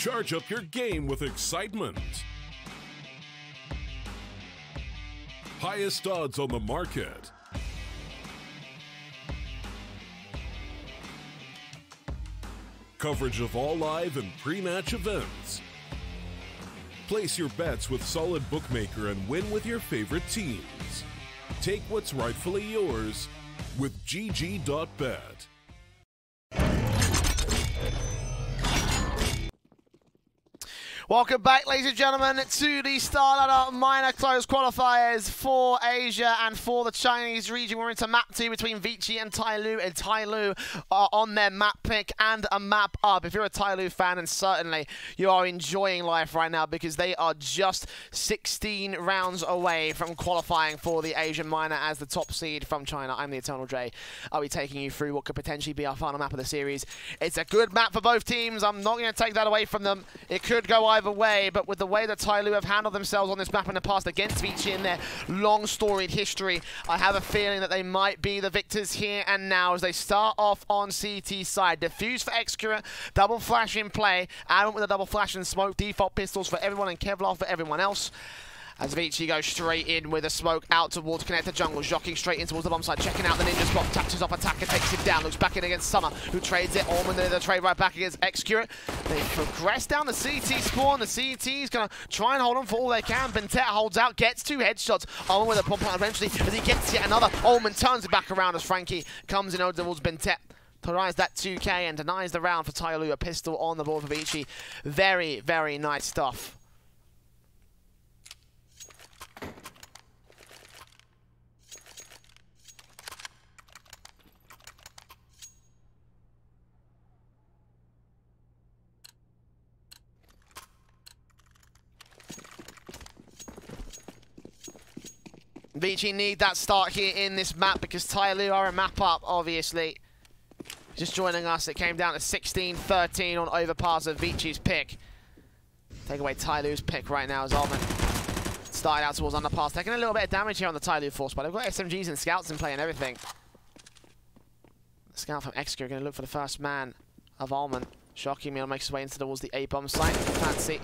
Charge up your game with excitement. Highest odds on the market. Coverage of all live and pre-match events. Place your bets with solid bookmaker and win with your favorite teams. Take what's rightfully yours with GG.bet. Welcome back, ladies and gentlemen, to the StarLadder minor close qualifiers for Asia and for the Chinese region. We're into map 2 between Vici and TYLOO, and TYLOO are on their map pick and a map up. If you're a TYLOO fan, and certainly you are enjoying life right now because they are just 16 rounds away from qualifying for the Asian minor as the top seed from China. I'm the Eternal J. I'll be taking you through what could potentially be our final map of the series. It's a good map for both teams. I'm not going to take that away from them. It could go either way, but with the way that TYLOO have handled themselves on this map in the past against Vici in their long storied history, I have a feeling that they might be the victors here and now as they start off on CT side. Defuse for Excura, double flash in play, Adam with a double flash and smoke, default pistols for everyone and Kevlar for everyone else. As Vici goes straight in with a smoke out towards connector jungle, jockeying straight in towards the bomb side, checking out the ninja spot, touches off attacker, takes him down, looks back in against Summer, who trades it. Orman the trade right back against Excura. They progress down the CT spawn. The CT's going to try and hold on for all they can. Bentet holds out, gets 2 headshots. Orman with a pump out eventually as he gets yet another. Orman turns it back around as Frankie comes in over towards Bentet. Tries that 2K and denies the round for TYLOO. A pistol on the board for Vici. Very, very nice stuff. Vici need that start here in this map because TYLOO are a map up, obviously. Just joining us, it came down to 16-13 on overpass of Vici's pick. Take away TYLOO's pick right now as Alman started out towards underpass. Taking a little bit of damage here on the TYLOO force, but they've got SMGs and scouts in play and everything. The scout from Excura going to look for the first man of Alman. Shocking Meal makes his way into towards the A-bomb site. Fancy.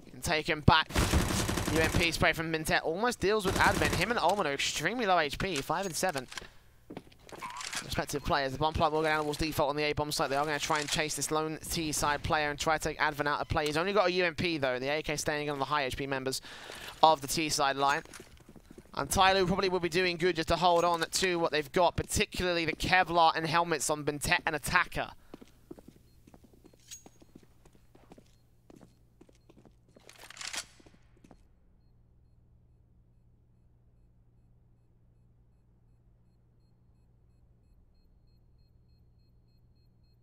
Can take him back. UMP spray from Mintet almost deals with Advent. Him and Ullman are extremely low HP, 5 and 7. Respective players. The bomb plant will go down towards default on the A-bomb site. They are going to try and chase this lone T-side player and try to take Advent out of play. He's only got a UMP though. The AK staying on the high HP members of the T-side line. And TYLOO probably will be doing good just to hold on to what they've got, particularly the Kevlar and helmets on Mintet and Attacker.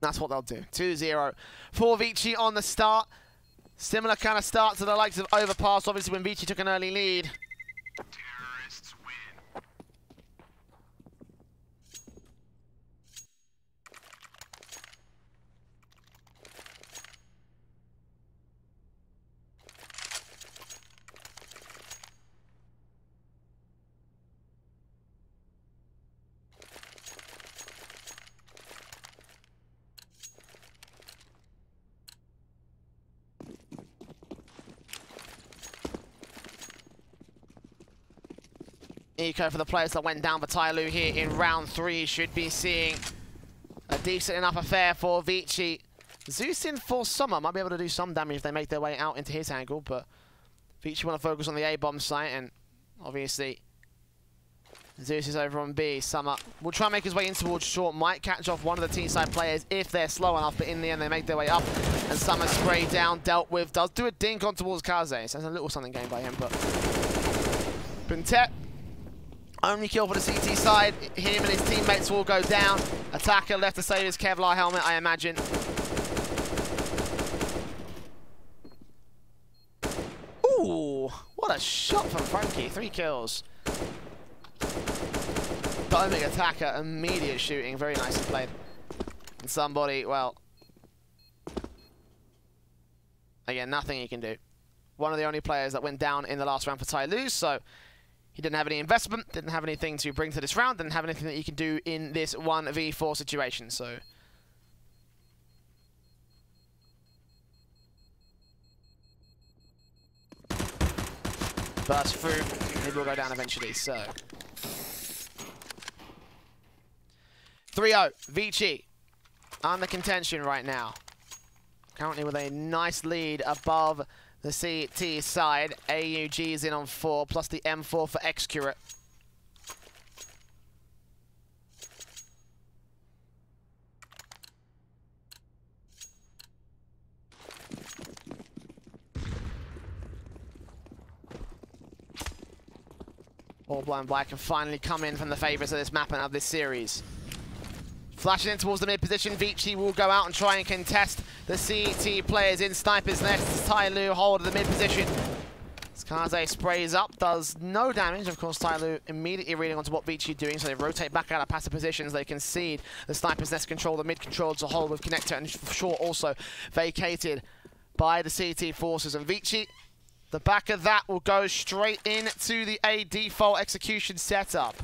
That's what they'll do. 2-0 for Vici on the start. Similar kind of start to the likes of Overpass, obviously, when Vici took an early lead. Terrorists win. Eco for the players that went down for TYLOO here in round 3. Should be seeing a decent enough affair for Vici. Zeus in for Summer. Might be able to do some damage if they make their way out into his angle, but Vici want to focus on the A-bomb site, and obviously Zeus is over on B. Summer will try and make his way in towards short. Might catch off one of the T-side players if they're slow enough, but in the end they make their way up. And Summer sprayed down, dealt with. Does do a dink on towards Kaze. So that's a little something gained by him, but Bentet. Only kill for the CT side. Him and his teammates will go down. Attacker left to save his Kevlar helmet, I imagine. Ooh, what a shot from Frankie. 3 kills. Bombing Attacker, immediate shooting. Very nicely played. And somebody, well, again, nothing he can do. One of the only players that went down in the last round for TYLOO, so he didn't have any investment, didn't have anything to bring to this round, didn't have anything that he can do in this 1v4 situation, so burst through. He will go down eventually, so. 3-0, Vici on the contention right now. Currently with a nice lead above the CT side. AUG is in on 4, plus the M4 for Excurate. All Blind Black can finally come in from the favourites of this map and of this series. Flashing in towards the mid position, Vici will go out and try and contest the CT players in Sniper's Nest. TYLOO hold of the mid position. Skaze sprays up, does no damage. Of course, TYLOO immediately reading onto what Vici is doing, so they rotate back out of passive positions. They concede the Sniper's Nest control, the mid control as a whole with Connector, and short also vacated by the CT forces. And Vici, the back of that will go straight into a default execution setup.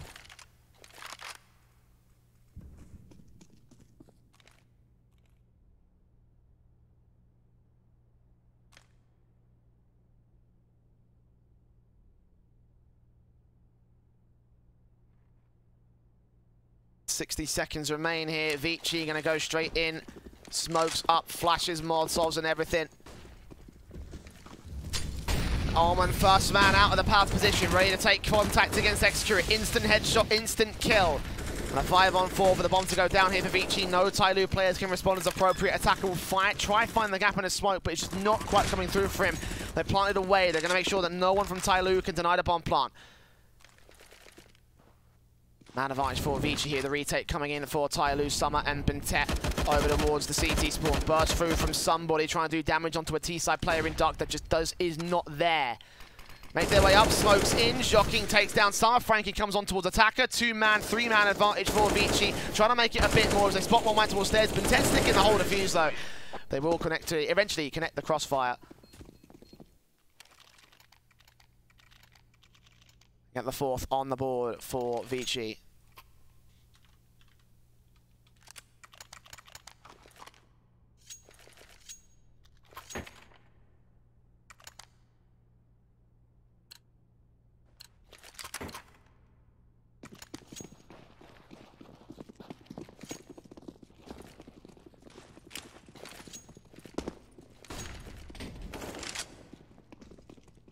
.60 seconds remain here. Vici gonna go straight in. Smokes up, flashes, Molotovs and everything. Omen, first man out of the path position, ready to take contact against Excurate. Instant headshot, instant kill. And a 5-on-4 for the bomb to go down here for Vici. No TYLOO players can respond as appropriate. Attacker will try find the gap in the smoke, but it's just not quite coming through for him. They planted away. They're gonna make sure that no one from TYLOO can deny the bomb plant. Man advantage for Vici here. The retake coming in for TYLOO, Summer and Bentet over towards the CT spawn. Burst through from somebody trying to do damage onto a T-side player in Duck that just is not there. Make their way up, smokes in, Joking takes down Summer. Frankie comes on towards Attacker. 2-man, 3-man advantage for Vici. Trying to make it a bit more as they spot one man towards stairs. Bentet sticking the whole defuse though. They will eventually connect the crossfire. Get the 4th on the board for Vici.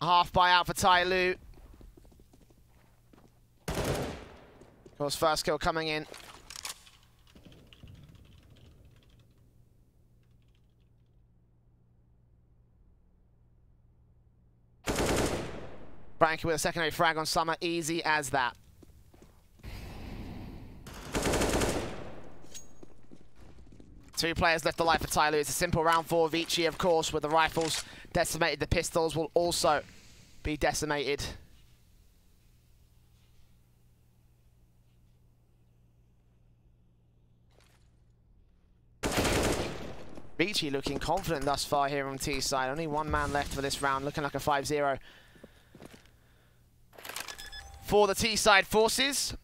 Half buyout for TYLOO. Of course, first kill coming in. Frankie with a secondary frag on Summer, easy as that. Two players left alive for TYLOO. It's a simple round for Vici, of course, with the rifles decimated. The pistols will also be decimated. Vici looking confident thus far here on T side. Only one man left for this round, looking like a 5-0 for the T side forces.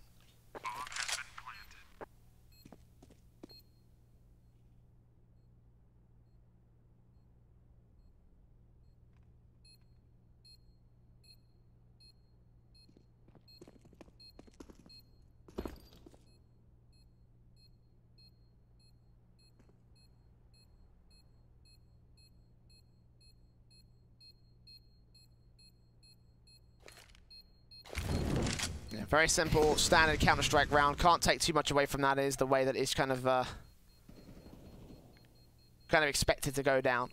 Very simple, standard Counter-Strike round. Can't take too much away from that. Is the way that it's kind of expected to go down.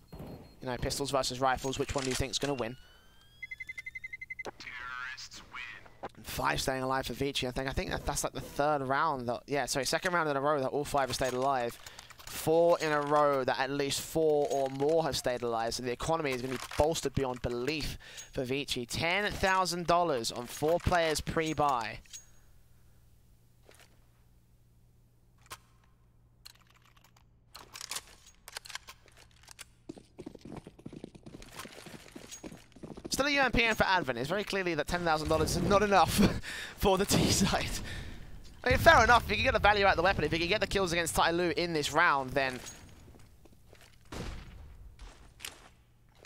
You know, pistols versus rifles. Which one do you think is going to win? Terrorists win. And 5 staying alive for Vici. I think that's like the 3rd round. Second round in a row that all 5 have stayed alive. 4 in a row that at least 4 or more have stayed alive. So the economy is going to be bolstered beyond belief for Vici. $10,000 on 4 players pre-buy. Still a UMPN for Advent. It's very clearly that $10,000 is not enough for the T side. I mean, fair enough. If you can get the value out of the weapon, if you can get the kills against TYLOO in this round, then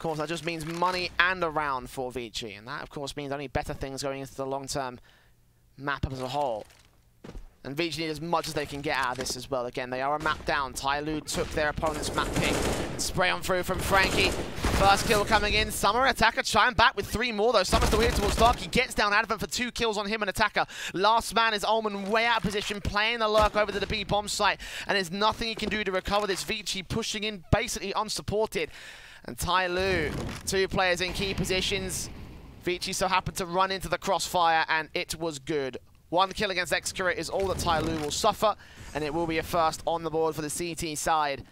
course, that just means money and a round for Vici, and that, of course, means only better things going into the long-term map as a whole. And Vici need as much as they can get out of this as well. Again, they are a map down. TYLOO took their opponent's map pick. Spray on through from Frankie. First kill coming in. Summer Attacker trying back with 3 more, though. Summer still here towards Dark. He gets down Advent for 2 kills on him and Attacker. Last man is Ullman, way out of position, playing the lurk over to the B bomb site. And there's nothing he can do to recover this. Vici pushing in basically unsupported. And TYLOO, 2 players in key positions. Vici so happened to run into the crossfire, and it was good. 1 kill against Excurate is all that TYLOO will suffer, and it will be a first on the board for the CT side.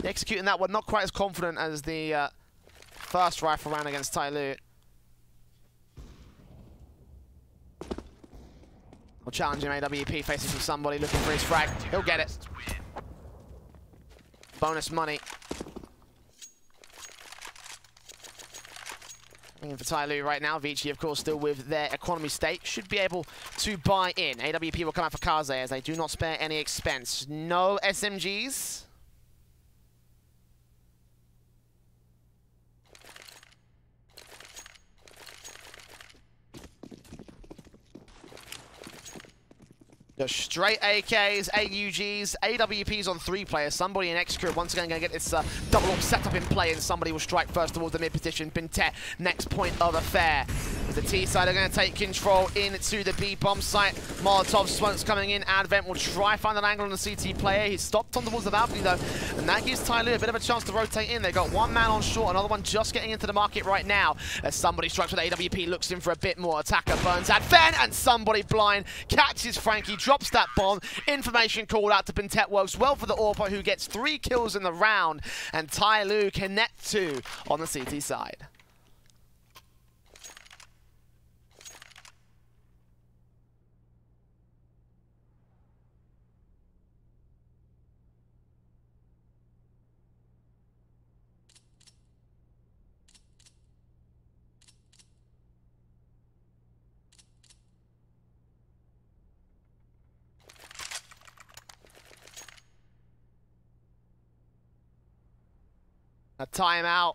Executing that one, not quite as confident as the first rifle round against TYLOO. We'll challenge him, AWP facing from somebody looking for his frag. He'll get it. Bonus money. For TYLOO right now, Vici, of course, still with their economy stake, should be able to buy in. AWP will come out for Kaze as they do not spare any expense. No SMGs. Just straight AKs, AUGs, AWPs on 3 players. Somebody in Excurate once again going to get this double up setup in play, and somebody will strike first towards the mid position. Bintet, next point of affair. The T side are going to take control into the B bomb site. Molotov smokes coming in. Advent will try find an angle on the CT player. He's stopped on towards the balcony though, and that gives TYLOO a bit of a chance to rotate in. They've got 1 man on short, another one just getting into the market right now. As somebody strikes with AWP, looks in for a bit more. Attacker burns Advent, and somebody blind catches Frankie, drops that bomb. Information called out to Bintet, works well for the AWPer, who gets 3 kills in the round, and TYLOO connect 2 on the CT side. A timeout.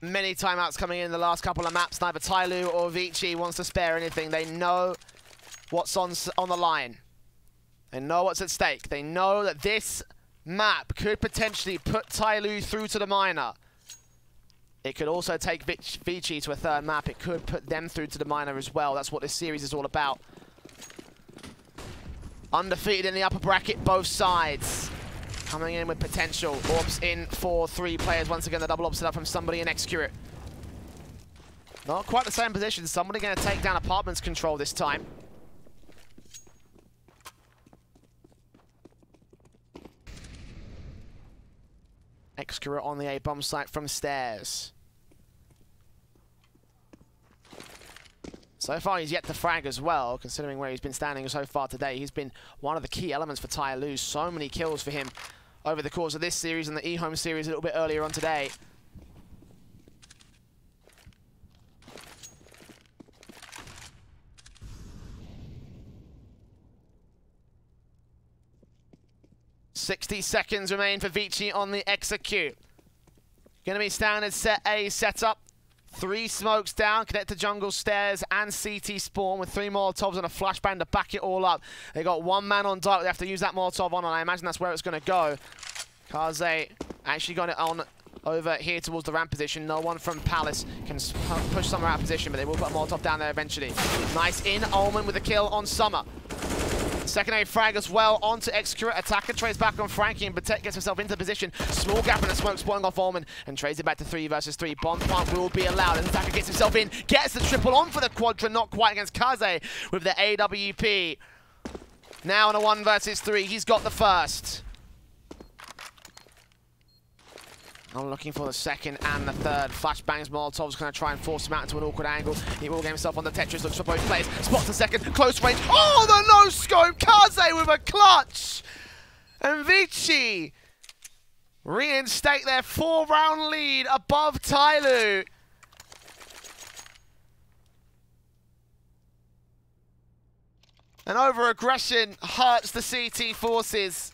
Many timeouts coming in the last couple of maps. Neither TYLOO or Vici wants to spare anything. They know what's on the line. They know what's at stake. They know that this map could potentially put TYLOO through to the minor. It could also take Vici to a 3rd map. It could put them through to the minor as well. That's what this series is all about. Undefeated in the upper bracket, both sides. Coming in with potential. Orbs in for 3 players. Once again, the double op set up from somebody in Excurate. Not quite the same position. Somebody going to take down Apartments control this time. Excurate on the A-bomb site from stairs. So far, he's yet to frag as well, considering where he's been standing so far today. He's been one of the key elements for TYLOO. So many kills for him over the course of this series and the eHome series a little bit earlier on today. .60 seconds remain for Vici on the execute. Going to be standard set A setup. 3 smokes down, connect to jungle stairs and CT spawn with 3 Molotovs and a flashbang to back it all up. They got 1 man on dark. They have to use that Molotov on, and I imagine that's where it's going to go. Kaze actually got it on over here towards the ramp position. No one from Palace can push Summer out of position, but they will put a Molotov down there eventually. Nice in, Ullman with a kill on Summer. Second A frag as well onto Excurate. Attacker trades back on Frankie, and Bintet gets himself into position. Small gap in the smoke spawning off Ullman and trades it back to 3 versus 3. Bomb plant will be allowed, and Attacker gets himself in, gets the triple on for the quadra, not quite against Kaze with the AWP. Now on a 1 versus 3, he's got the first. I'm looking for the second and the third. Flashbangs, Molotov's going to try and force him out into an awkward angle. He will get himself on the Tetris, looks for both players. Spots the second, close range. Oh, the no-scope! Kaze with a clutch! And Vici reinstate their 4-round lead above TYLOO. And over-aggression hurts the CT forces.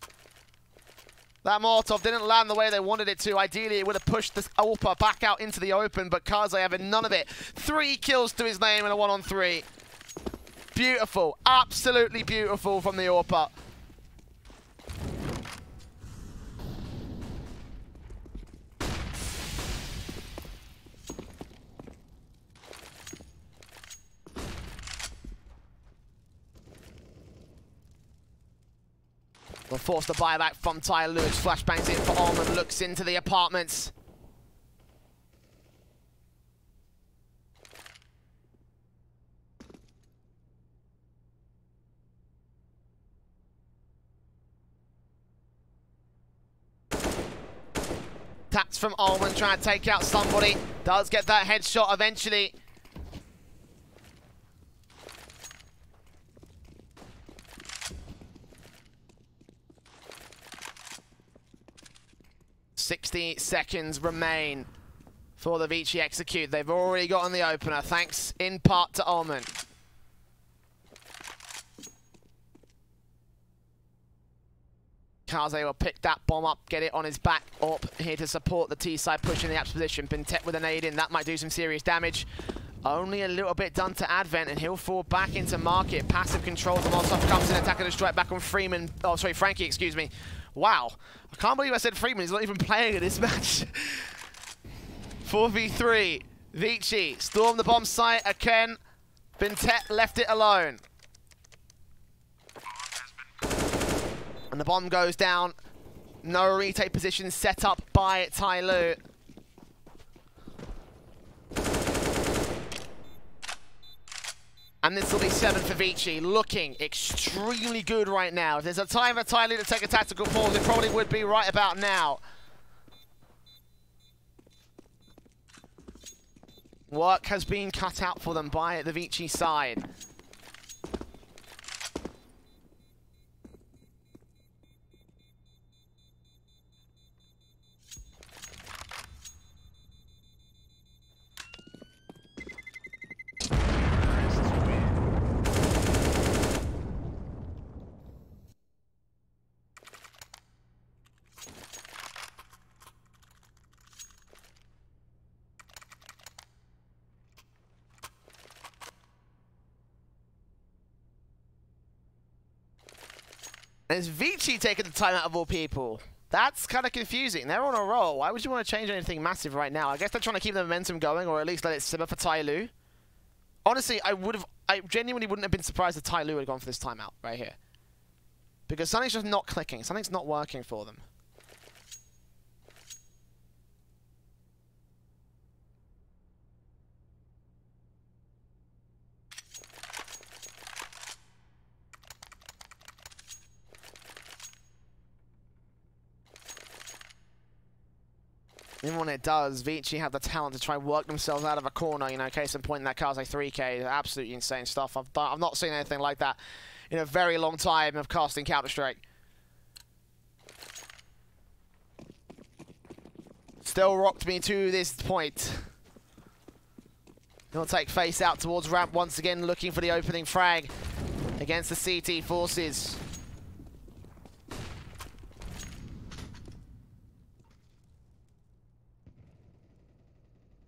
That Molotov didn't land the way they wanted it to. Ideally, it would have pushed the AWP back out into the open, but Kaze having none of it. 3 kills to his name in a 1-on-3. Beautiful. Absolutely beautiful from the AWP. Will force the buyback from TYLOO. Flashbangs in for Almond. Looks into the apartments. Taps from Almond trying to take out somebody. Does get that headshot eventually. .60 seconds remain for the Vici execute. They've already gotten the opener, thanks in part to Almond. Kaze will pick that bomb up, get it on his back up here to support the T side, pushing the Apps position. Bintet with a nade in, that might do some serious damage. Only a little bit done to Advent, and he'll fall back into market. Passive control, the Molotov comes in, attack and destroy back on Freeman. Oh, sorry, Frankie, excuse me. Wow, I can't believe I said Freeman. He's not even playing in this match. 4v3. Vici storm the bomb site again. Bintet left it alone. And the bomb goes down. No retake position set up by TYLOO. And this will be 7 for Vici, looking extremely good right now. If there's a time for TYLOO to take a tactical pause, it probably would be right about now. Work has been cut out for them by the Vici side. And it's Vici taking the time out of all people. That's kind of confusing. They're on a roll. Why would you want to change anything massive right now? I guess they're trying to keep the momentum going, or at least let it simmer for TYLOO. Honestly, I genuinely wouldn't have been surprised if TYLOO had gone for this timeout right here. Because something's just not clicking. Something's not working for them. Even when it does, Vici have the talent to try and work themselves out of a corner. You know, case in point, that Kaze 3K, absolutely insane stuff. I've not seen anything like that in a very long time of casting Counter-Strike. Still rocked me to this point. He'll take face out towards ramp once again, looking for the opening frag against the CT forces.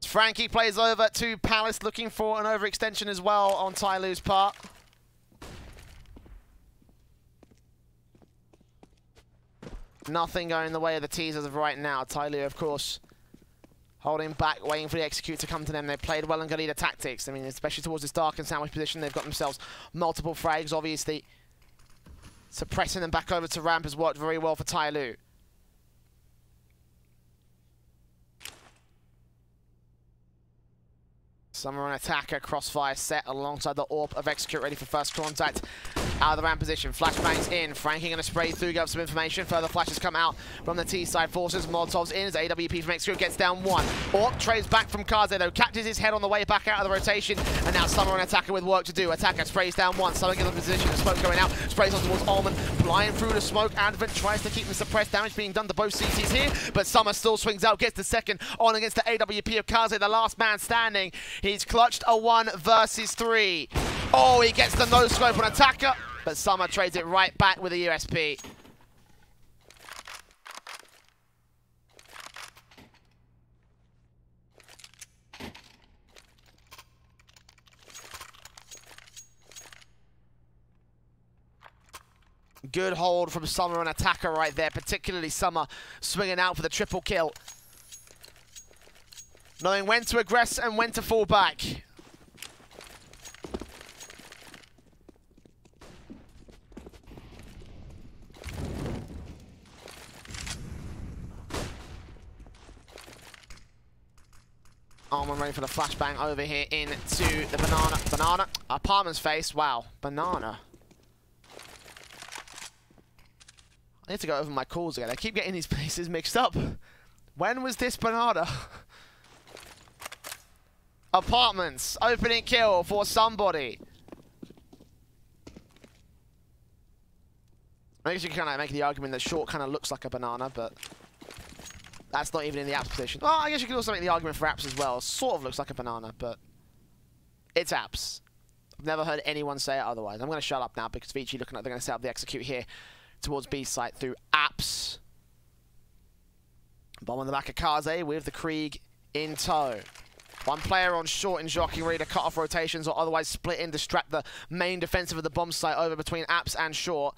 Frankie plays over to Palace, looking for an overextension as well on TYLOO's part. Nothing going the way of the teasers of right now. TYLOO, of course, holding back, waiting for the execute to come to them. They played well in Galita tactics. I mean, especially towards this dark and sandwich position, they've got themselves multiple frags, obviously. Suppressing them back over to ramp has worked very well for TYLOO. Summer on attacker, crossfire set alongside the AWP of execute, ready for first contact. Out of the ramp position, flashbangs in, Frankie gonna spray through, give some information. Further flashes come out from the T side forces. Molotovs in as AWP from execute gets down one. AWP trades back from Kaze though, catches his head on the way back out of the rotation, and now Summer on attacker with work to do. Attacker sprays down one, Summer in the position, the smoke going out, sprays on towards Almond, flying through the smoke. Advent tries to keep them suppressed, damage being done to both CTs here, but Summer still swings out, gets the second on against the AWP of Kaze, the last man standing. He's clutched a 1 versus 3. Oh, he gets the no-scope on attacker. but Summer trades it right back with a USP. Good hold from Summer, an attacker right there, particularly Summer swinging out for the triple kill. Knowing when to aggress and when to fall back. Armor ready for the flashbang over here into the banana. Apartment's face, wow, banana. I need to go over my calls again. I keep getting these places mixed up. When was this banana? Apartments, opening kill for somebody. I guess you can kind of make the argument that short kind of looks like a banana, but that's not even in the apps position. Well, I guess you could also make the argument for apps as well. Sort of looks like a banana, but it's apps. I've never heard anyone say it otherwise. I'm going to shut up now because Vici looking like they're going to set up the execute here towards B site through apps. Bomb on the back of Kaze with the Krieg in tow. One player on short and jockeying, ready to cut off rotations or otherwise split and distract the main defensive of the bomb site over between apps and short.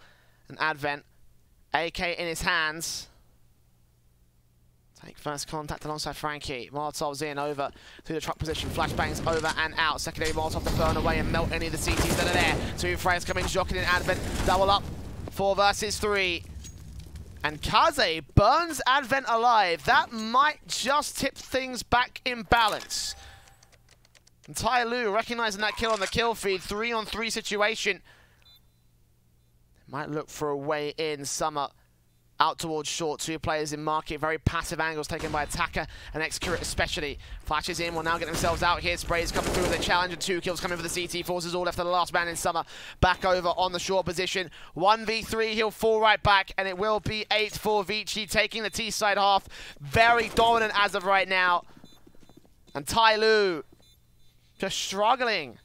And Advent, AK in his hands. Take first contact alongside Frankie. Molotov's in over to the truck position. Flashbangs over and out. Secondary Molotov to burn away and melt any of the CTs that are there. Two frags coming, jockeying in Advent. Double up. 4 versus 3. And Kaze burns Advent alive. That might just tip things back in balance. And TYLOO recognizing that kill on the kill feed. 3-on-3 situation. Might look for a way in. Summer out towards short. 2 players in market. Very passive angles taken by attacker and Excurate especially. Flashes in. Will now get themselves out here. Sprays coming through with a challenge and 2 kills coming for the CT. Forces all left to the last man in Summer. Back over on the short position. 1v3. He'll fall right back and it will be 8 for Vici taking the T side half. Very dominant as of right now. And TYLOO just struggling.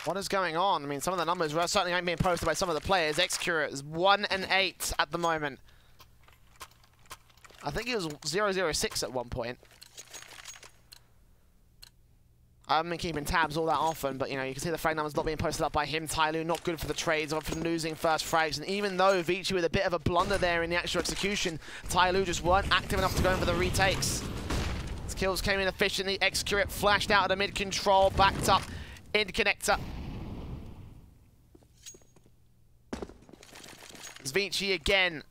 What is going on? I mean, some of the numbers were certainly being posted by some of the players. Excurate is 1-8 at the moment. I think he was 0-0-6 at one point. I haven't been keeping tabs all that often, but you know, you can see the frag numbers not being posted up by him. TYLOO not good for the trades, often losing first frags. And even though Vici with a bit of a blunder there in the actual execution, TYLOO just weren't active enough to go in for the retakes. His kills came in efficiently. Excurate flashed out of the mid control, backed up in connector. It's Vici again.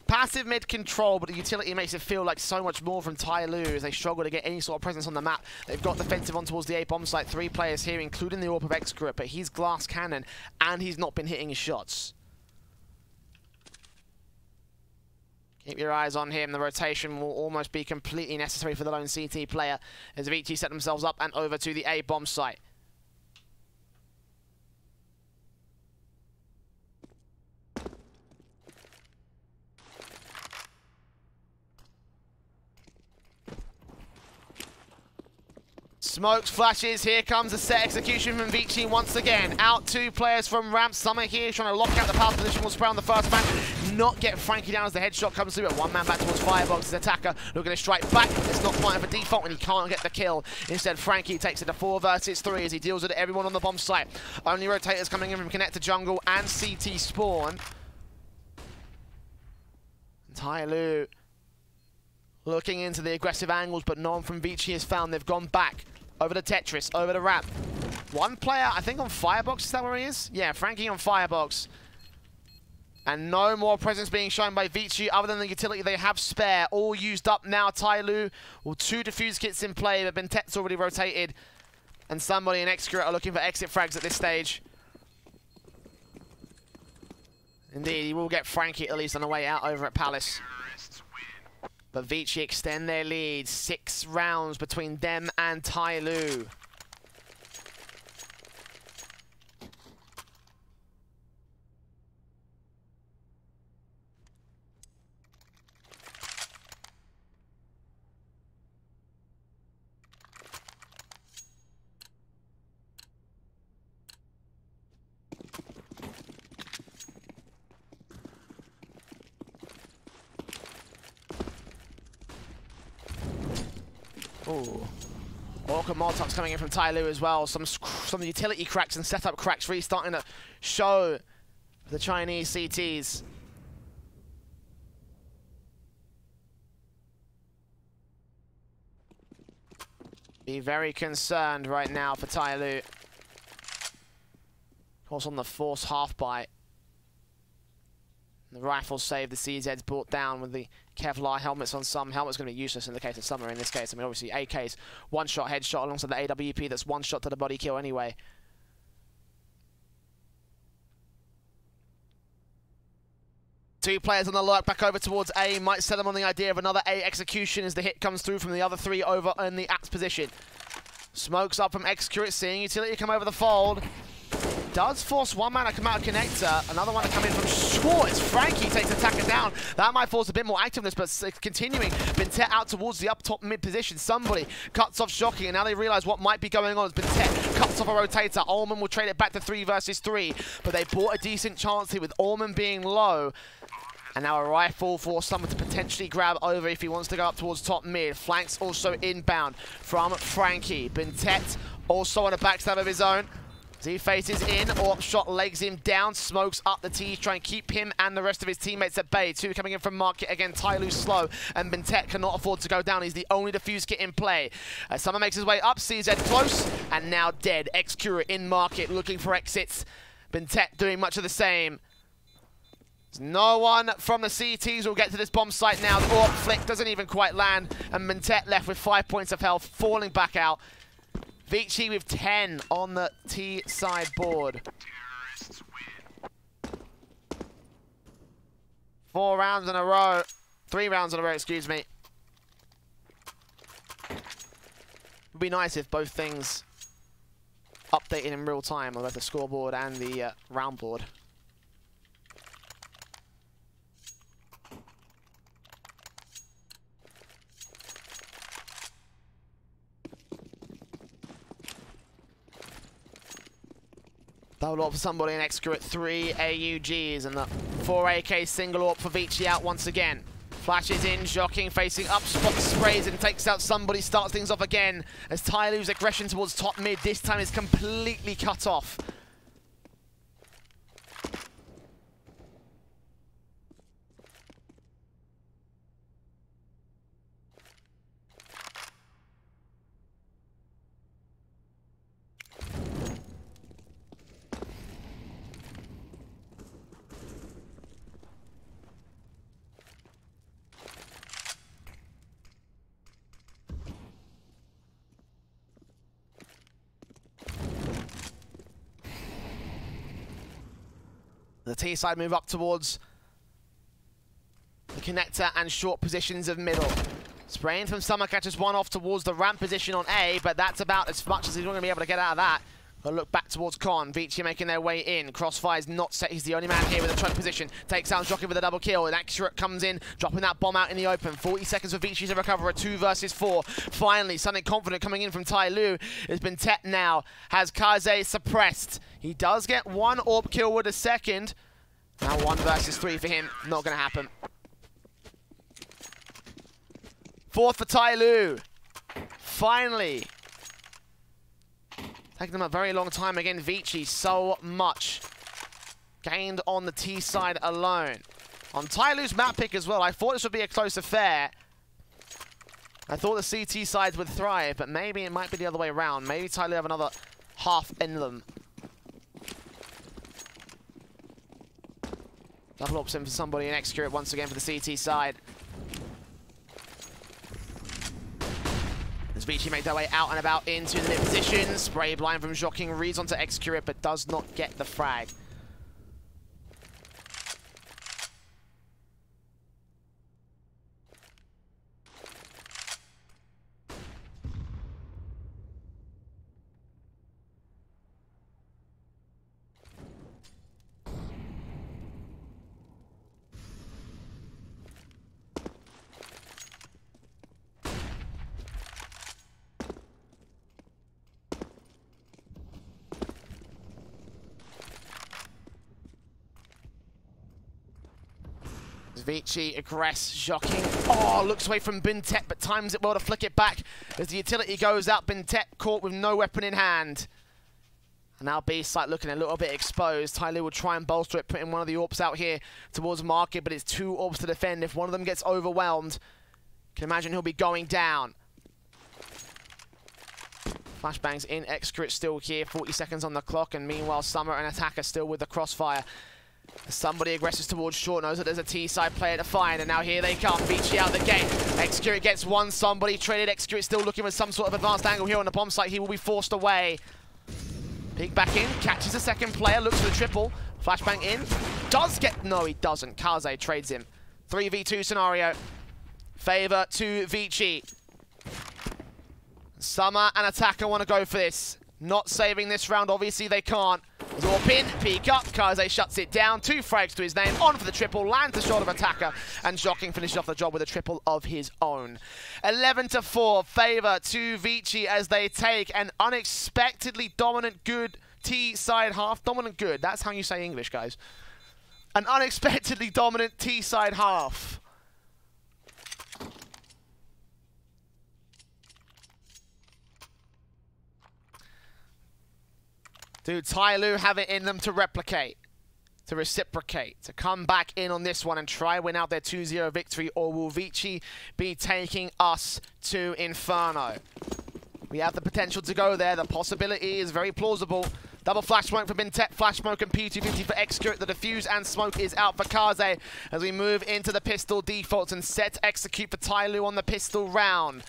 Passive mid control, but the utility makes it feel like so much more from TYLOO as they struggle to get any sort of presence on the map. They've got defensive on towards the A bomb site. 3 players here, including the AWP of Excurate, but he's glass cannon and he's not been hitting his shots. Keep your eyes on him. The rotation will almost be completely necessary for the lone CT player as Vici set themselves up and over to the A bomb site. Smokes, flashes, here comes a set execution from Vici once again. Out 2 players from ramp. Summer here trying to lock out the power position. Will spray on the first man. Not get Frankie down as the headshot comes through. But 1 man back towards Firebox. His attacker looking to strike back. It's not quite for default when he can't get the kill. Instead, Frankie takes it to 4 versus 3 as he deals with everyone on the bomb site. Only rotators coming in from Connector Jungle and CT Spawn. TYLOO looking into the aggressive angles, but no one from Vici has found. They've gone back. Over to Tetris, over to Ramp. 1 player, I think on Firebox, is that where he is? Yeah, Frankie on Firebox. And no more presence being shown by Vici other than the utility they have spare. All used up now. TYLOO, well, 2 defuse kits in play, but Bentet's already rotated. And somebody in Excurate are looking for exit frags at this stage. Indeed, he will get Frankie at least on the way out over at Palace. But Vici extend their lead. 6 rounds between them and TYLOO. Ooh. Awkward Molotofs coming in from TYLOO as well. Some utility cracks and setup cracks really starting to show the Chinese CTs. Be very concerned right now for TYLOO. Of course, on the force half bite. The rifles save, the CZ's brought down with the Kevlar helmets on some. Helmet's going to be useless in the case of Summer in this case. I mean, obviously, AK's one-shot headshot alongside the AWP that's one shot to the body kill anyway. Two players on the lurk back over towards A. Might sell them on the idea of another A execution as the hit comes through from the other 3 over in the Axe position. Smokes up from Excurate, seeing utility come over the fold. Does force one man to come out of connector, another one to come in from short. It's Frankie takes the attacker down. That might force a bit more activeness, but continuing. Bintet out towards the up top mid position. Somebody cuts off Shocking, and now they realize what might be going on as Bintet cuts off a rotator. Ullman will trade it back to 3 versus 3, but they bought a decent chance here with Ullman being low. And now a rifle for someone to potentially grab over if he wants to go up towards top mid. Flanks also inbound from Frankie. Bintet also on a backstab of his own. As he faces in, Orp shot legs him down, smokes up the T, try and keep him and the rest of his teammates at bay. 2 coming in from market again, TYLOO slow, and Bintet cannot afford to go down. He's the only defuse kit in play. Summer makes his way up, CZ close, and now dead. Excura in market, looking for exits. Bintet doing much of the same. No one from the CTs will get to this bomb site now. The Orp flick doesn't even quite land, and Bintet left with 5 points of health, falling back out. Vici with 10 on the T side board. 4 rounds in a row. 3 rounds in a row, excuse me. Would be nice if both things updated in real time on both the scoreboard and the round board. Double AWP for somebody, an Excurate 3 AUGs, and the 4 AK single AWP for Vici out once again. Flashes in, Shocking, facing up, spot sprays and takes out somebody, starts things off again as TYLOO's aggression towards top mid this time is completely cut off. The T side move up towards the connector and short positions of middle. Spraying from Summer catches one off towards the ramp position on A, but that's about as much as he's not going to be able to get out of that. But look back towards Con. Vici making their way in. Crossfire's not set. He's the only man here with a choke position. Takes out Jockey with a double kill. And Accurate comes in, dropping that bomb out in the open. 40 seconds for Vici to recover a 2 versus 4. Finally, something confident coming in from TYLOO. Has been Tet now. Has Kaze suppressed. He does get 1 AWP kill with a second. Now 1 versus 3 for him. Not going to happen. 4th for TYLOO. Finally. Taking them a very long time again. Vici, so much gained on the T side alone. On TYLOO's map pick as well, I thought this would be a close affair. I thought the CT sides would thrive, but maybe it might be the other way around. Maybe TYLOO have another half in them. Double ups in for somebody and Excurate once again for the CT side. As Vici make their way out and about into the mid position. Spray blind from Shocking, reads onto Excurate, but does not get the frag. Vici aggress, Joking. Oh, looks away from Bintet, but times it well to flick it back as the utility goes out. Bintet caught with no weapon in hand. And now B-site looking a little bit exposed. TYLOO will try and bolster it, putting one of the AWPs out here towards market, but it's 2 AWPs to defend. If one of them gets overwhelmed, you can imagine he'll be going down. Flashbangs in, Excurate still here, 40 seconds on the clock, and meanwhile Summer and Attacker still with the crossfire. Somebody aggresses towards short, knows that there's a T-side player to find, and now here they come. Vici out the gate. Excurate gets one, somebody traded. Excurate still looking for some sort of advanced angle here on the bomb site. He will be forced away. Peek back in, catches a second player, looks for the triple. Flashbang in, does get, no he doesn't. Kaze trades him. 3v2 scenario. Favor to Vici. Summer and Attacker want to go for this. Not saving this round, obviously they can't. Zorp in, peek up, Kaze shuts it down. 2 frags to his name, on for the triple, lands the shot of Attacker, and Joking finishes off the job with a triple of his own. 11-4, favor to Vici as they take an unexpectedly dominant good T-side half. Dominant good, that's how you say English, guys. An unexpectedly dominant T-side half. Do TYLOO have it in them to replicate, to reciprocate, to come back in on this one and try win out their 2-0 victory, or will Vici be taking us to Inferno? We have the potential to go there. The possibility is very plausible. Double flash smoke for Bintet, flash smoke and P250 for Excurate. The defuse and smoke is out for Kaze as we move into the pistol defaults and set to execute for TYLOO on the pistol round.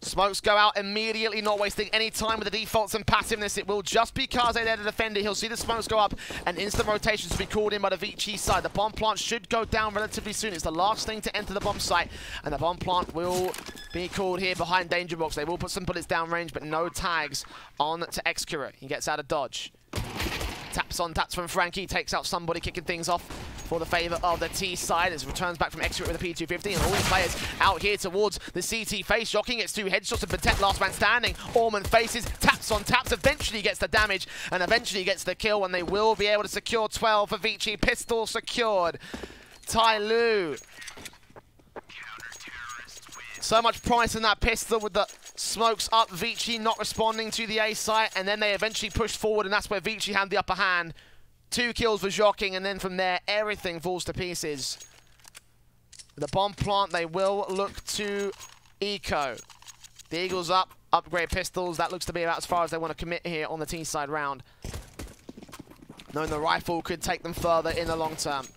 Smokes go out immediately, not wasting any time with the defaults and passiveness. It will just be Kaze there to defend it. He'll see the smokes go up and instant rotations to be called in by the Vici side. The bomb plant should go down relatively soon. It's the last thing to enter the bomb site, and the bomb plant will be called here behind danger box. They will put some bullets down range, but no tags on to Excurate. He gets out of dodge. Taps on taps from Frankie, takes out somebody, kicking things off for the favor of the T side as returns back from Excurate with a P250, and all these players out here towards the CT face. Joking gets 2 headshots and Bintet last man standing. Orman faces, taps on taps, eventually gets the damage and eventually gets the kill, and they will be able to secure 12 for Vici. Pistol secured. TYLOO. So much promise in that pistol with the smokes up. Vici not responding to the A site, and then they eventually pushed forward, and that's where Vici had the upper hand. 2 kills for Joking, and then from there, everything falls to pieces. The bomb plant, they will look to eco. The Eagles up, upgrade pistols. That looks to be about as far as they want to commit here on the T side round. Knowing the rifle could take them further in the long term.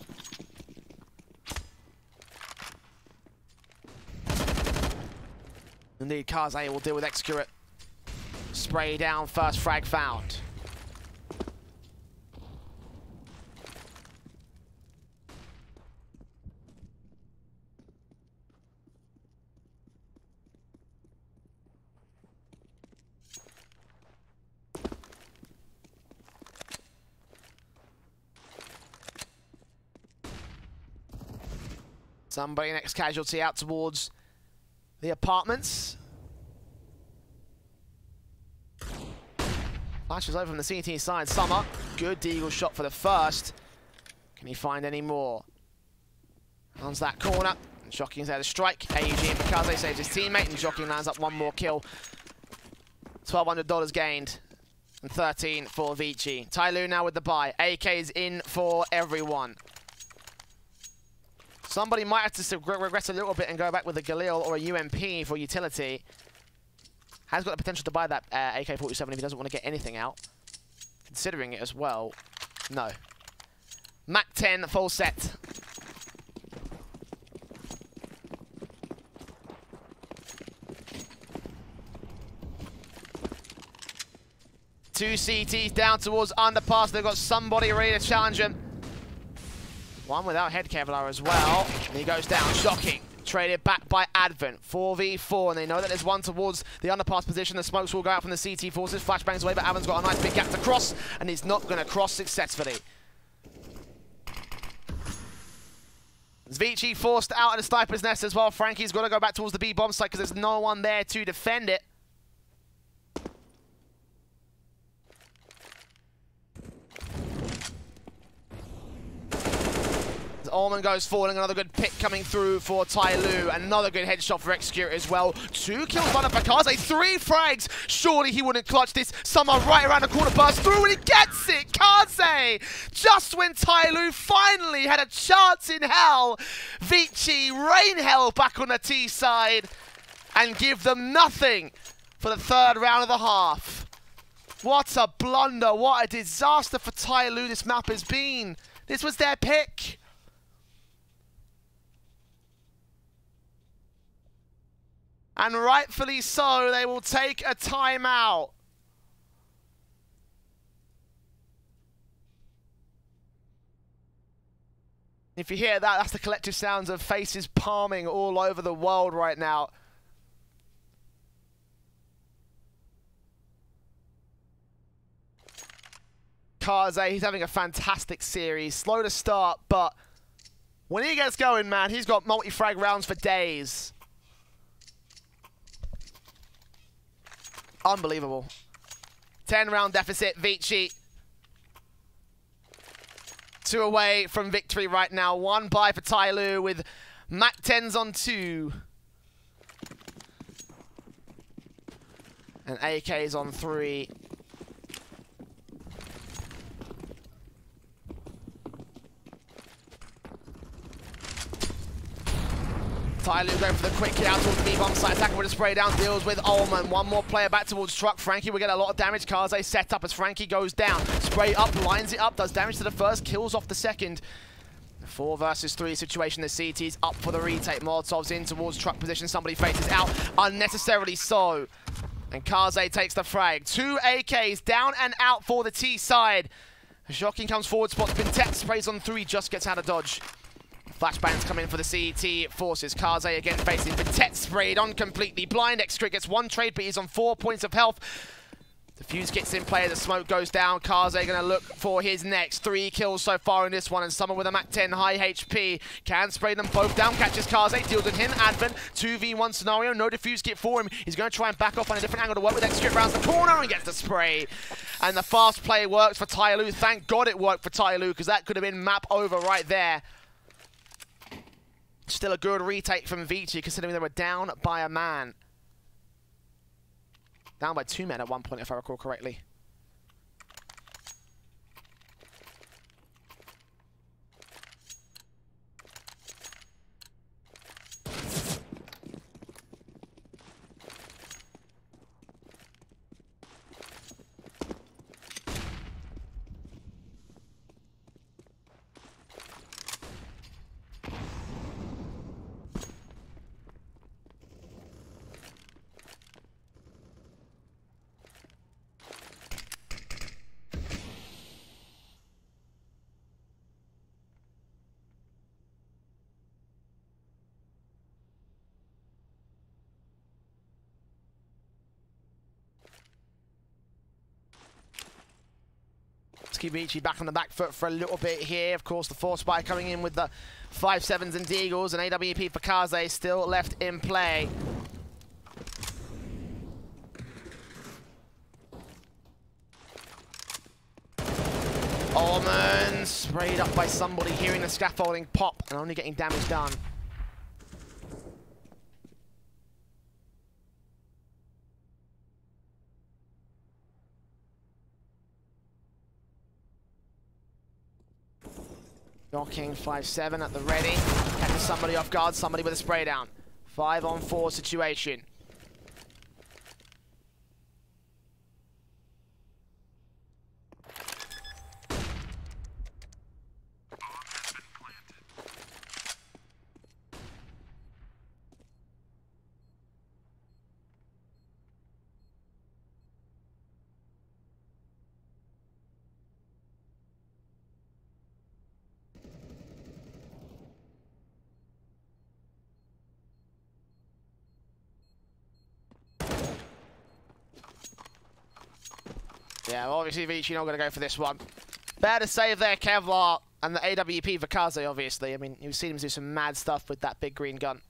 Indeed, Kaze will deal with Excurate. Spray down, first frag found. Somebody next casualty out towards the apartments. Flashes over from the CT side. Summer, good deagle shot for the first. Can he find any more? Lands that corner. Jocking's there to strike. AUG and Kaze saves his teammate, and Joking lands up one more kill. $1,200 gained. And 13 for Vici. TYLOO now with the buy. AK's in for everyone. Somebody might have to regress a little bit and go back with a Galil or a UMP for utility. Has got the potential to buy that AK-47 if he doesn't want to get anything out. Considering it as well. No. Mac 10 full set. Two CTs down towards underpass. They've got somebody ready to challenge him. One without head Kevlar as well. And he goes down. Shocking. Traded back by Advent. 4v4. And they know that there's one towards the underpass position. The smokes will go out from the CT forces. Flashbangs away, but Advent's got a nice big gap to cross. And he's not going to cross successfully. Vici forced out of the sniper's nest as well. Frankie's got to go back towards the B bomb site because there's no one there to defend it. As Ullman goes falling, another good pick coming through for TYLOO. Another good headshot for Execute as well. 2 kills on for Kaze, 3 frags. Surely he wouldn't clutch this. Someone right around the corner bursts through and he gets it. Kaze, just when TYLOO finally had a chance in hell, Vici rain hell back on the T side and give them nothing for the 3rd round of the half. What a blunder, what a disaster for TYLOO this map has been. This was their pick. And rightfully so, they will take a timeout. If you hear that, that's the collective sounds of faces palming all over the world right now. Kaze, he's having a fantastic series. Slow to start, but when he gets going, man, he's got multi-frag rounds for days. Unbelievable. 10-round deficit, Vici. 2 away from victory right now. 1 bye for TYLOO with Mac 10s on 2. And AKs on 3. TYLOO going for the quick hit out towards the B-bomb site. Attacker with a spray down, deals with Ullman. 1 more player back towards Truck. Frankie will get a lot of damage. Kaze set up as Frankie goes down. Spray up, lines it up, does damage to the first, kills off the second. 4 versus 3 situation. The CT's up for the retake. Molotov's in towards Truck position. Somebody faces out, unnecessarily so. And Kaze takes the frag. 2 AKs down and out for the T side. Joaquin comes forward, spots Bintet, sprays on 3, just gets out of dodge. Flashbangs come in for the CT forces. Kaze again facing Bintet, sprayed on completely. Blind X-Crit gets 1 trade, but he's on 4 points of health. The fuse gets in play, the smoke goes down. Kaze going to look for his next. 3 kills so far in this one, and someone with a Mac 10 high HP can spray them both down. Catches Kaze, deals with him. Advent, 2v1 scenario, no defuse kit for him. He's going to try and back off on a different angle to work with X-Crit rounds the corner and gets the spray. And the fast play works for TYLOO. Thank God it worked for TYLOO, because that could have been map over right there. Still a good retake from Vici, considering they were down by a man. Down by 2 men at one point, if I recall correctly. Vici back on the back foot for a little bit here. Of course, the force spy coming in with the 5.7s and Deagles, and AWP for Kaze still left in play. Ullman sprayed up by somebody, hearing the scaffolding pop and only getting damage done. Knocking 5.7 at the ready. Catches somebody off guard, somebody with a spray down. 5-on-4 situation. Yeah, well, obviously Vici not going to go for this one. Better to save their Kevlar and the AWP for Kaze, obviously. I mean, you've seen him do some mad stuff with that big green gun.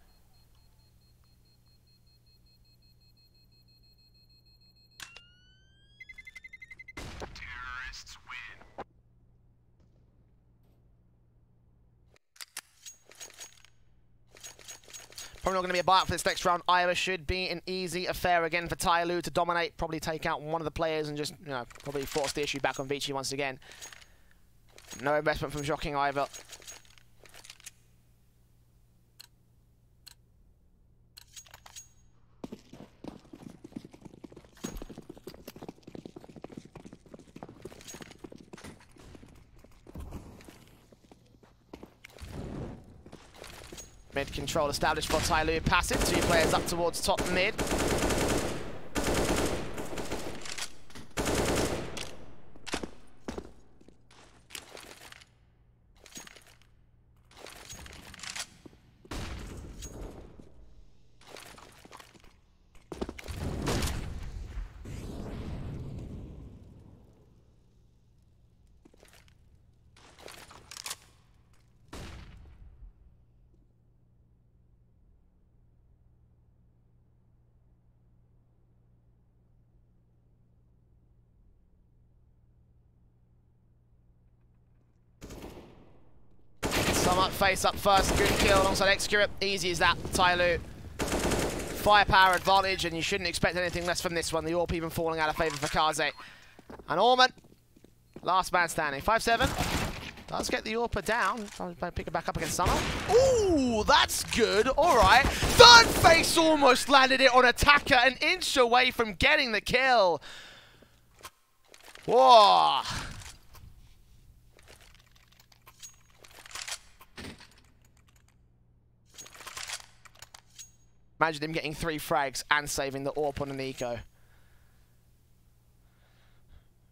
Terrorists win. Probably not going to be a buyout for this next round either. Should be an easy affair again for TYLOO to dominate, probably take out one of the players and just, you know, probably force the issue back on Vici once again. No investment from Shocking either. Mid control established for TYLOO passive. 2 players up towards top mid. Face up first, good kill alongside Excurate. Easy as that, TYLOO. Firepower advantage, and you shouldn't expect anything less from this one. The AWP even falling out of favour for Kaze. And Orman, last man standing. 5-7. Does get the AWP down. Pick it back up against Summer. Ooh, that's good. All right. Third face almost landed it on Attacker, an inch away from getting the kill. Whoa. Imagine him getting 3 frags and saving the AWP on an eco.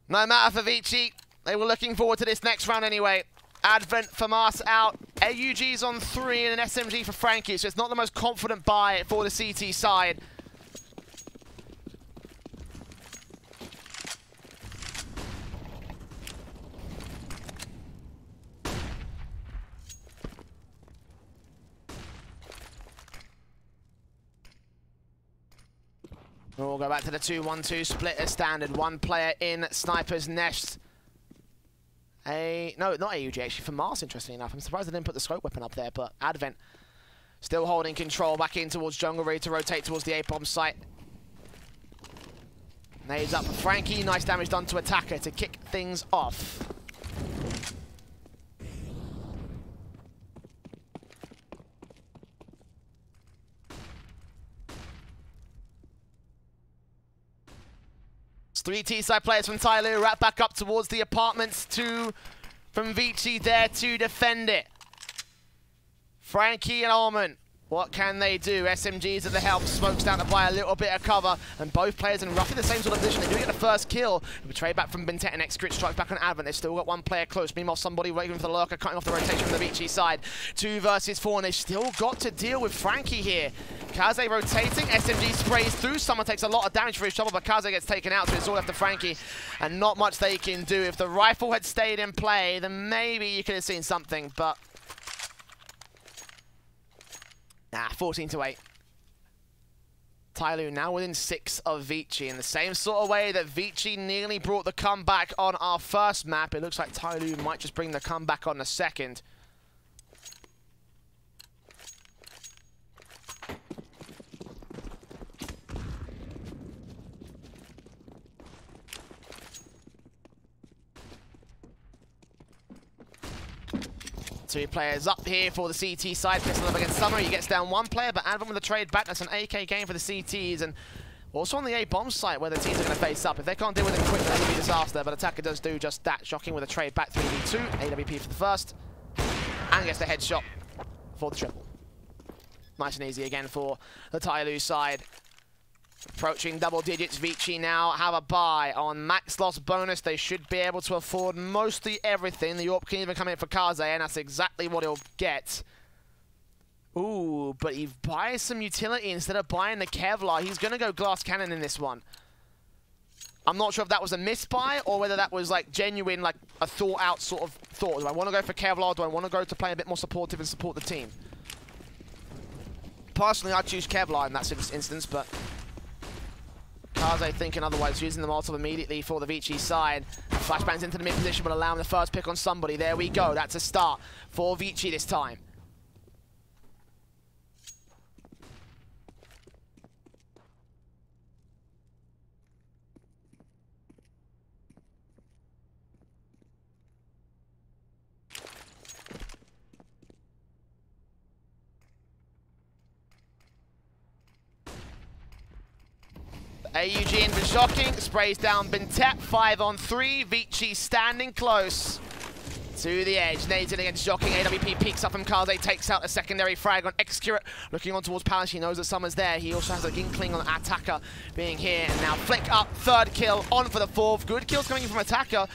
No matter for Vici. They were looking forward to this next round anyway. Advent for Mars out. AUG's on 3 and an SMG for Frankie, so it's not the most confident buy for the CT side. We'll go back to the 2-1-2 split as standard. 1 player in Sniper's Nest. No, not AUG actually, for Mars, interestingly enough. I'm surprised they didn't put the scope weapon up there, but Advent still holding control back in towards jungle, ready to rotate towards the A-bomb site. Nades up for Frankie. Nice damage done to Attacker to kick things off. Three T-side players from TYLOO wrap back up towards the apartments. 2 from Vici there to defend it. Frankie and Almond, what can they do? SMGs at the help, smokes down to buy a little bit of cover, and both players in roughly the same sort of position. They do get the first kill. We trade back from Bintet and Excrit strikes back on Advent. They've still got 1 player close. Meanwhile, somebody waiting for the lurker, cutting off the rotation from the Vici side. 2 versus 4, and they've still got to deal with Frankie here. Kaze rotating, SMG sprays through. Someone takes a lot of damage for his trouble, but Kaze gets taken out, so it's all left to Frankie, and not much they can do. If the rifle had stayed in play, then maybe you could have seen something, but... Nah, 14-8. TYLOO now within 6 of Vici. In the same sort of way that Vici nearly brought the comeback on our first map, it looks like TYLOO might just bring the comeback on the second. Two players up here for the CT side. Pistol up against Summer. He gets down 1 player, but Advent with a trade back. That's an AK game for the CTs. And also on the A-bomb site where the teams are going to face up. If they can't deal with it quick, that will be disaster. But Attacker does do just that. Shocking with a trade back 3v2. AWP for the first. And gets the headshot for the triple. Nice and easy again for the TYLOO side. Approaching double digits, Vici now have a buy on max loss bonus. They should be able to afford mostly everything. The AWP can even come in for Kaze, and that's exactly what he'll get. Ooh, but he buys some utility instead of buying the Kevlar. He's going to go glass cannon in this one. I'm not sure if that was a misbuy or whether that was like genuine, like a thought out sort of thought. Do I want to go for Kevlar? Do I want to go to play a bit more supportive and support the team? Personally, I'd choose Kevlar in that instance, but... Kaze thinking otherwise, using the Molotov immediately for the Vici side. Flashbangs into the mid position, but allowing the first pick on somebody. There we go. That's a start for Vici this time. AUG in for shocking, sprays down Bintet, 5 on 3. Vici standing close to the edge. Nades in against Shocking. AWP peeks up from Kaze, takes out a secondary frag on Excurate. Looking on towards Palace, he knows that Summer's there. He also has a Ginkling on Attacker being here. And now flick up, third kill, on for the fourth. Good kills coming in from Attacker.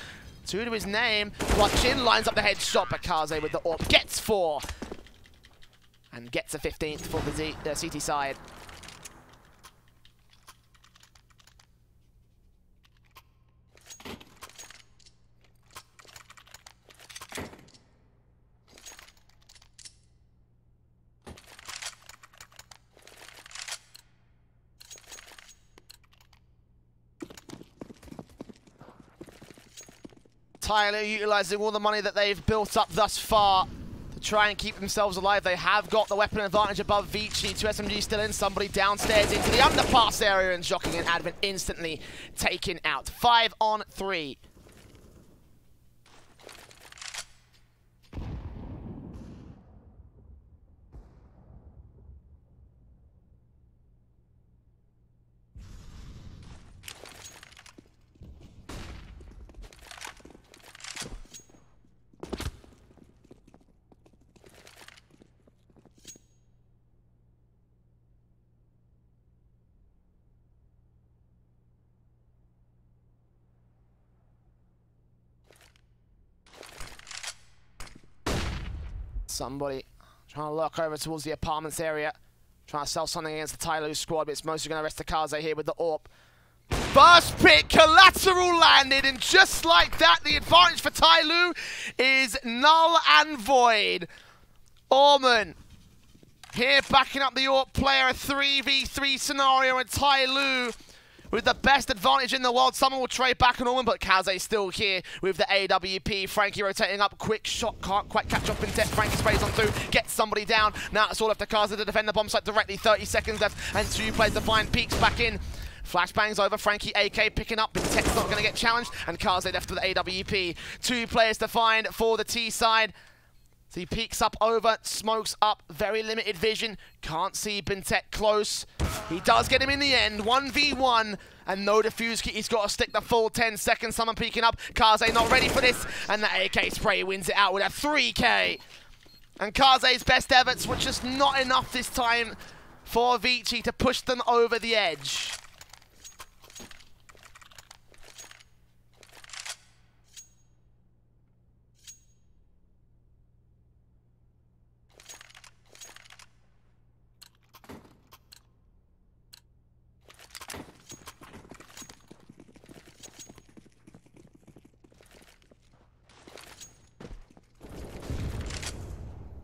2 to his name. Clutch in, lines up the headshot, but Kaze with the AWP gets 4. And gets a 15th for the CT side. TYLOO utilising all the money that they've built up thus far to try and keep themselves alive. They have got the weapon advantage above Vici. 2 SMGs still in. Somebody downstairs into the underpass area, and Shocking and Advent instantly taken out. 5 on 3. Somebody trying to lurk over towards the apartments area, trying to sell something against the TYLOO squad, but it's mostly going to rest the Kaze here with the AWP. First pick, collateral landed, and just like that, the advantage for TYLOO is null and void. Orman here backing up the AWP player, a 3v3 scenario, and TYLOO with the best advantage in the world. Someone will trade back on Orman, but Kaze still here with the AWP. Frankie rotating up, quick shot, can't quite catch up in depth. Frankie sprays on through, gets somebody down. Now it's all left to Kaze to defend the bomb site directly. 30 seconds left, and 2 players to find. Peeks back in. Flashbangs over, Frankie AK picking up, but Tech's not going to get challenged, and Kaze left with the AWP. 2 players to find for the T side. So he peeks up over, smokes up, very limited vision, can't see Bintet close. He does get him in the end, 1v1, and no defuse, he's got to stick the full 10 seconds. Someone peeking up, Kaze not ready for this, and the AK spray wins it out with a 3k. And Kaze's best efforts were just not enough this time for Vici to push them over the edge.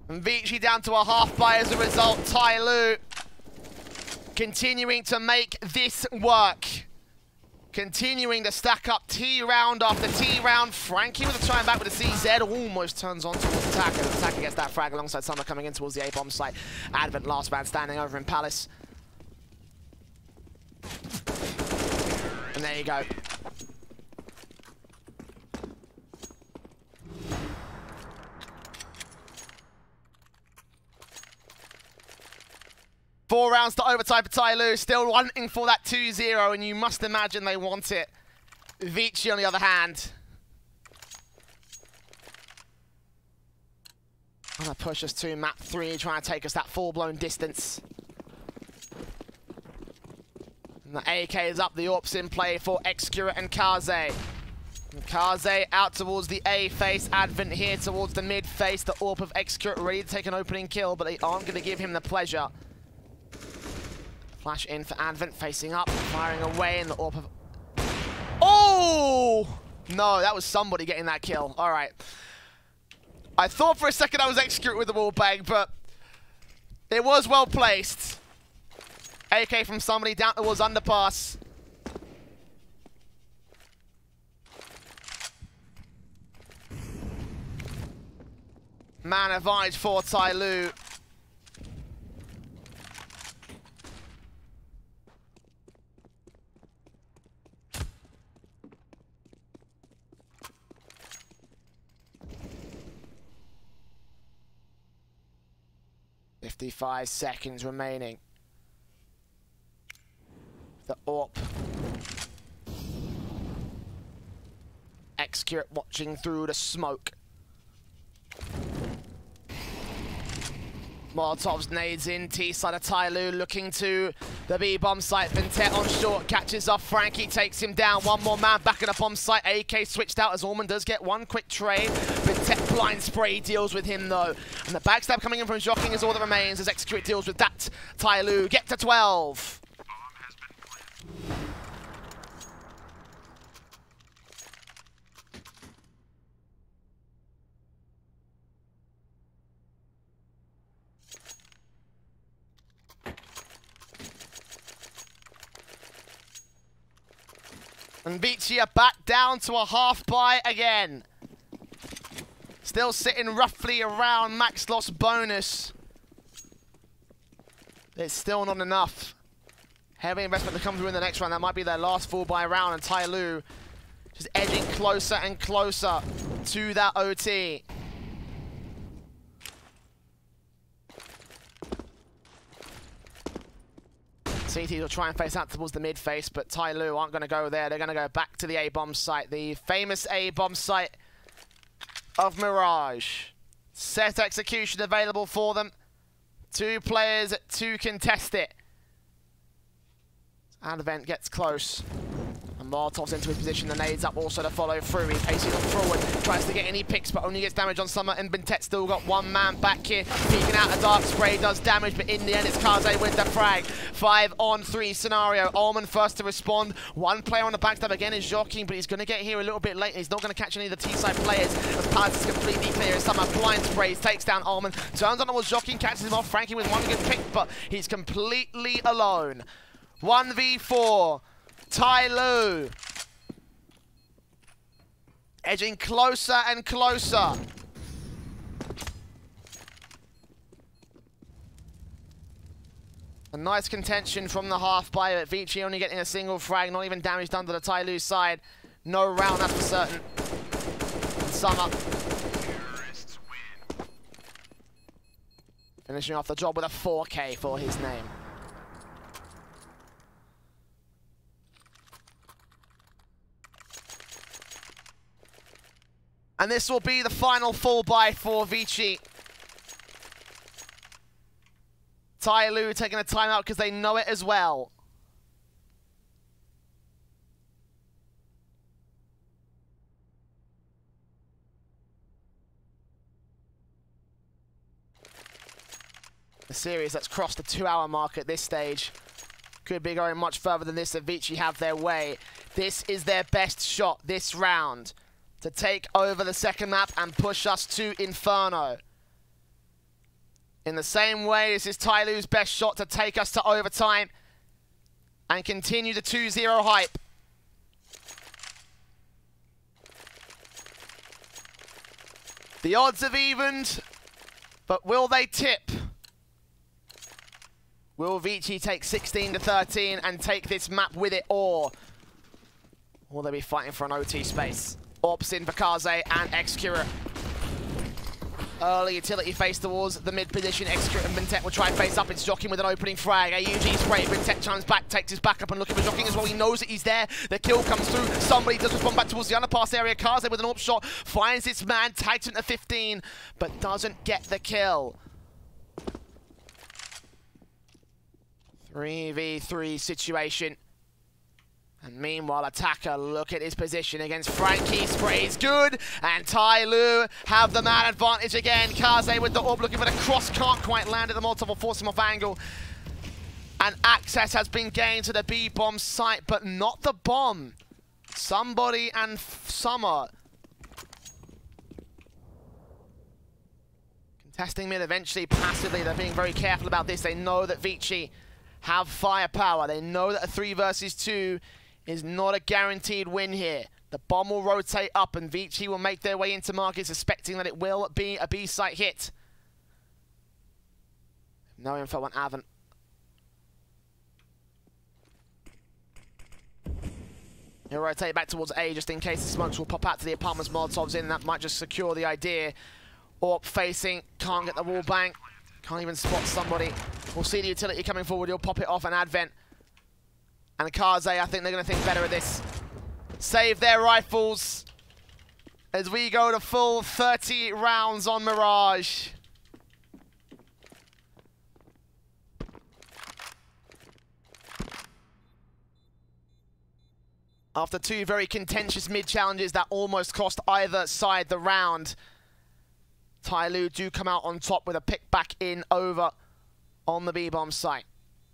And Vici down to a half buy as a result. TYLOO continuing to make this work. Continuing to stack up T round after T round. Frankie with a try and back with a CZ. Almost turns on towards Attacker. Attacker gets that frag alongside Summer coming in towards the A-bomb site. Advent last man standing over in Palace. And there you go. Four rounds to overtime for TYLOO, still wanting for that 2-0, and you must imagine they want it. Vici, on the other hand, gonna push us to map 3, trying to take us that full-blown distance. And the AK is up, the AWP's in play for Excurate and Kaze. Kaze out towards the A face, Advent here towards the mid face, the AWP of Excurate ready to take an opening kill, but they aren't going to give him the pleasure. Flash in for Advent, facing up, firing away in the AWP of... Oh! No, that was somebody getting that kill. All right. I thought for a second I was Excurate with the wall bang, but it was well placed. AK from somebody down towards underpass. Man advantage for TYLOO. .55 seconds remaining. The AWP Execute watching through the smoke. Molotov's nades in, T-side of TYLOO looking to the B-bomb site. Vintet on short, catches off Frankie, takes him down. One more man back in the bomb site. AK switched out as Allman does get one quick trade. Vintet blind spray deals with him though. And the backstab coming in from Joking is all that remains as Execute deals with that. TYLOO get to 12. Bomb has been planted. And Vici are back down to a half buy again. Still sitting roughly around max loss bonus. It's still not enough. Heavy investment to come through in the next round. That might be their last full buy round. And TYLOO just edging closer and closer to that OT. CT will try and face out towards the mid face, but TYLOO aren't going to go there. They're going to go back to the A-bomb site, the famous A-bomb site of Mirage. Set execution available for them. 2 players to contest it. Advent gets close. And Molotov's into his position, the nades up also to follow through. He paces on forward, tries to get any picks, but only gets damage on Summer, and Bintet still got one man back here. Peeking out a dark spray, does damage, but in the end it's Kaze with the frag. 5-on-3 scenario. Allman first to respond. One player on the backstab again is Joking, but he's going to get here a little bit late. He's not going to catch any of the T-side players as Paz is completely clear. Summer blind sprays, takes down Allman, turns on towards Joking, catches him off. Frankie with one good pick, but he's completely alone. 1v4. TYLOO edging closer and closer. A nice contention from the half buy, but Vici only getting a single frag, not even damage done to the TYLOO side. No round, that's for certain. Summer finishing off the job with a 4K for his name. And this will be the final full buy for Vici. TYLOO taking a timeout because they know it as well. A series that's crossed the 2-hour mark at this stage. Could be going much further than this if Vici have their way. This is their best shot this round to take over the second map and push us to Inferno. In the same way, this is TYLOO's best shot to take us to overtime and continue the 2-0 hype. The odds have evened, but will they tip? Will Vici take 16-13 and take this map with it, or will they be fighting for an OT space? Ops in for Kaze and Execute. Early utility face towards the mid position. Execute and Bintet will try and face up. It's Joking with an opening frag. AUG spray. Bintet chimes back, takes his back up and looking for Joking as well. He knows that he's there. The kill comes through. Somebody does respond back towards the underpass area. Kaze with an AWP shot finds its man. Titan to 15, but doesn't get the kill. 3v3 situation. And meanwhile, Attacker, look at his position against Frankie. Sprays good, and TYLOO have the man advantage again. Kaze with the AWP looking for the cross, can't quite land at the Molotov, will force him off angle. And access has been gained to the B-bomb site, but not the bomb. Somebody and Summer contesting mid eventually passively. They're being very careful about this. They know that Vici have firepower. They know that a 3 versus 2 is not a guaranteed win here. The bomb will rotate up and Vici will make their way into market, suspecting that it will be a B-site hit. No info on Avon. He'll rotate back towards A just in case the smokes will pop out to the apartments. Molotov's in, that might just secure the idea. Orp facing, can't get the wall bang. Can't even spot somebody. We'll see the utility coming forward. He'll pop it off, and Advent and Kaze, I think they're going to think better of this. Save their rifles. as we go to full 30 rounds on Mirage. After two very contentious mid-challenges that almost cost either side the round, TYLOO do come out on top with a pick back in over on the B-bomb site.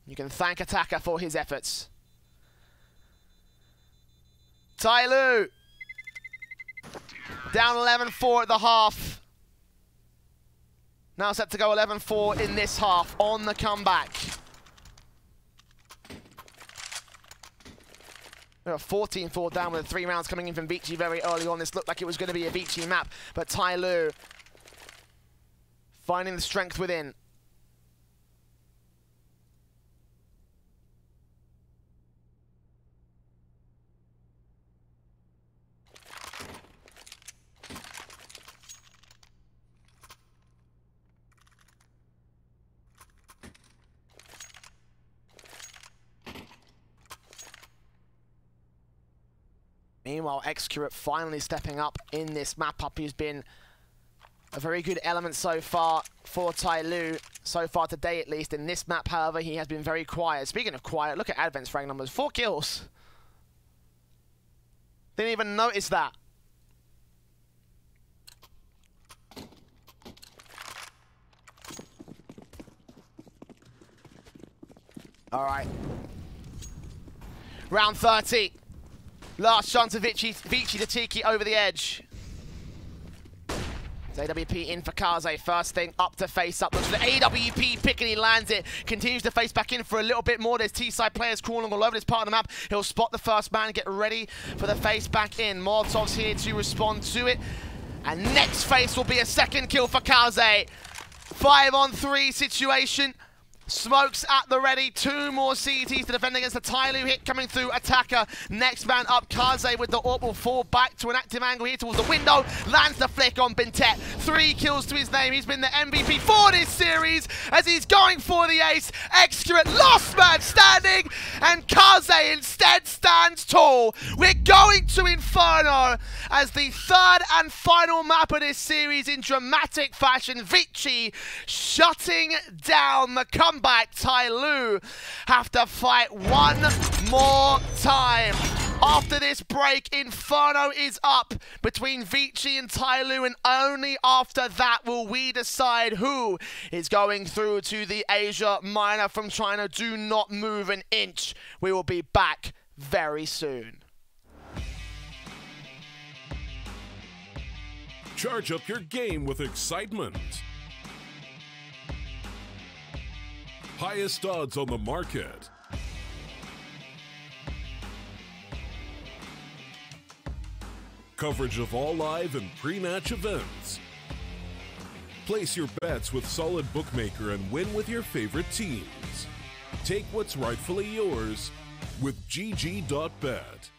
You can thank Attacker for his efforts. TYLOO down 11-4 at the half. Now set to go 11-4 in this half on the comeback. We were 14-4 down with 3 rounds coming in from Vici very early on. This looked like it was going to be a Vici map, but TYLOO finding the strength within. Meanwhile, Excurate finally stepping up in this map up. He's been a very good element so far for TYLOO, so far today at least. In this map, however, he has been very quiet. Speaking of quiet, look at Advent's rank numbers. 4 kills. Didn't even notice that. All right. Round 30. Last chance of Vici to Tiki over the edge. It's AWP in for Kaze. First thing up to face up. Looks for the AWP pick and he lands it. Continues to face back in for a little bit more. There's T-side players crawling all over this part of the map. He'll spot the first man, get ready for the face back in. Molotov's here to respond to it. And next face will be a second kill for Kaze. 5-on-3 situation. Smokes at the ready. 2 more CTs to defend against the TYLOO hit coming through. Attacker. Next man up. Kaze with the AWP will fall back to an active angle here towards the window. Lands the flick on Bintet. 3 kills to his name. He's been the MVP for this series as he's going for the ace. Excurate. Last man standing. And Kaze instead stands tall. We're going to Inferno as the 3rd and final map of this series in dramatic fashion. Vici shutting down the comeback. TYLOO have to fight one more time. After this break, Inferno is up between Vici and TYLOO, and only after that will we decide who is going through to the Asia Minor from China. Do not move an inch. We will be back very soon. Charge up your game with excitement. Highest odds on the market. Coverage of all live and pre-match events. Place your bets with Solid Bookmaker and win with your favorite teams. Take what's rightfully yours with GG.bet.